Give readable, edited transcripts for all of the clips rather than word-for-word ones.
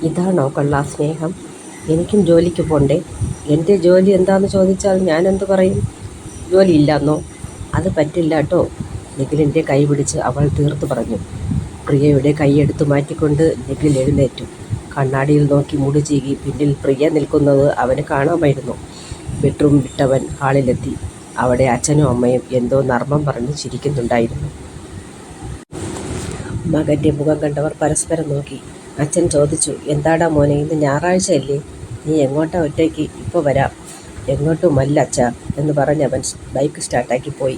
ഇതാണോ കൊള്ളാ സ്നേഹം? എനിക്കും ജോലിക്ക് പോണ്ടേ? എൻ്റെ ജോലി എന്താണെന്ന് ചോദിച്ചാൽ ഞാനെന്ത് പറയും? ജോലി ഇല്ലാന്നോ? അത് പറ്റില്ല കേട്ടോ. നിഖിലിൻ്റെ കൈ പിടിച്ച് അവൾ തീർത്തു പറഞ്ഞു. പ്രിയയുടെ കൈയെടുത്തു മാറ്റിക്കൊണ്ട് നിഖിൽ എഴുന്നേറ്റു. കണ്ണാടിയിൽ നോക്കി മുടി ചീകി പിന്നിൽ പ്രിയ നിൽക്കുന്നത് അവന് കാണാമായിരുന്നു. ബെഡ്റൂം വിട്ടവൻ ഹാളിലെത്തി. അവിടെ അച്ഛനും അമ്മയും എന്തോ നർമ്മം പറഞ്ഞ് ചിരിക്കുന്നുണ്ടായിരുന്നു. മകൻ്റെ മുഖം കണ്ടവർ പരസ്പരം നോക്കി. അച്ഛൻ ചോദിച്ചു, എന്താടാ മോനെ, ഇന്ന് ഞായറാഴ്ചയല്ലേ? നീ എങ്ങോട്ടാ ഒറ്റയ്ക്ക്? ഇപ്പോൾ വരാം. എങ്ങോട്ടുമല്ല അച്ഛാ എന്ന് പറഞ്ഞവൻ ബൈക്ക് സ്റ്റാർട്ടാക്കി പോയി.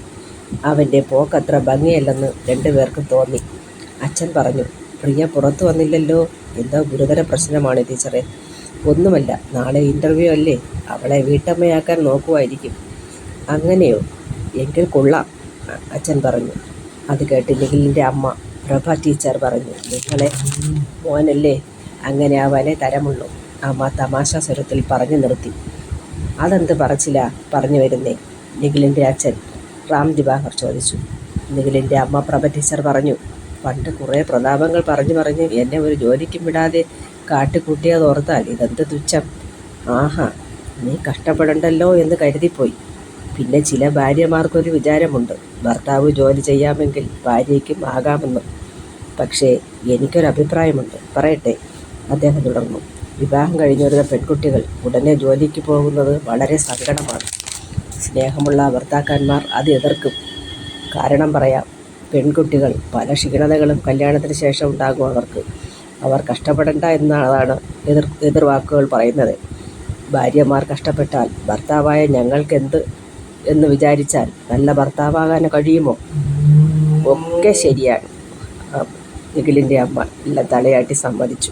അവൻ്റെ പോക്കത്ര ഭംഗിയല്ലെന്ന് രണ്ടുപേർക്കും തോന്നി. അച്ഛൻ പറഞ്ഞു, പ്രിയ പുറത്തു വന്നില്ലല്ലോ. എന്തോ ഗുരുതര പ്രശ്നമാണ് ടീച്ചറെ. ഒന്നുമല്ല, നാളെ ഇൻ്റർവ്യൂ അല്ലേ, അവളെ വീട്ടമ്മയാക്കാൻ നോക്കുമായിരിക്കും. അങ്ങനെയോ? എങ്കിൽ കൊള്ളാം, അച്ഛൻ പറഞ്ഞു. അത് കേട്ട് നിഖിലിൻ്റെ അമ്മ പ്രഭ ടീച്ചർ പറഞ്ഞു, നിങ്ങളെ മോനല്ലേ, അങ്ങനെ ആവാനേ തരമുള്ളൂ. അമ്മ തമാശ സ്വരത്തിൽ പറഞ്ഞു നിർത്തി. അതെന്ത് പറച്ചിലാ പറഞ്ഞു വരുന്നേ? നിഖിലിൻ്റെ അച്ഛൻ റാം ദിവാകർ ചോദിച്ചു. നിഖിലിൻ്റെ അമ്മ പ്രഭ ടീച്ചർ പറഞ്ഞു, പണ്ട് കുറേ പ്രതാപങ്ങൾ പറഞ്ഞ് എന്നെ ഒരു ജോലിക്കും വിടാതെ കാട്ടിക്കൂട്ടിയതോർത്താൽ ഇതെന്ത് തുച്ഛം. ആഹാ, നീ കഷ്ടപ്പെടണ്ടല്ലോ എന്ന് കരുതിപ്പോയി. പിന്നെ ചില ഭാര്യമാർക്കൊരു വിചാരമുണ്ട്, ഭർത്താവ് ജോലി ചെയ്യാമെങ്കിൽ ഭാര്യയ്ക്കും ആകാമെന്ന്. പക്ഷേ എനിക്കൊരഭിപ്രായമുണ്ട്, പറയട്ടെ? അദ്ദേഹം തുടർന്നു. വിവാഹം കഴിഞ്ഞു പെൺകുട്ടികൾ ഉടനെ ജോലിക്ക് പോകുന്നത് വളരെ സങ്കടമാണ്. സ്നേഹമുള്ള ഭർത്താക്കന്മാർ അത് എതിർക്കും. കാരണം പറയാം. പെൺകുട്ടികൾ പല ക്ഷീണതകളും കല്യാണത്തിന് ശേഷം ഉണ്ടാകും അവർക്ക്. അവർ കഷ്ടപ്പെടണ്ട എന്നതാണ് എതിർവാക്കുകൾ പറയുന്നത്. ഭാര്യമാർ കഷ്ടപ്പെട്ടാൽ ഭർത്താവായ ഞങ്ങൾക്കെന്ത് എന്ന് വിചാരിച്ചാൽ നല്ല ഭർത്താവാകാൻ കഴിയുമോ? ഒക്കെ ശരിയാണ്, നിഖിലിൻ്റെ അമ്മ എല്ലാം തലയാട്ടി സമ്മതിച്ചു.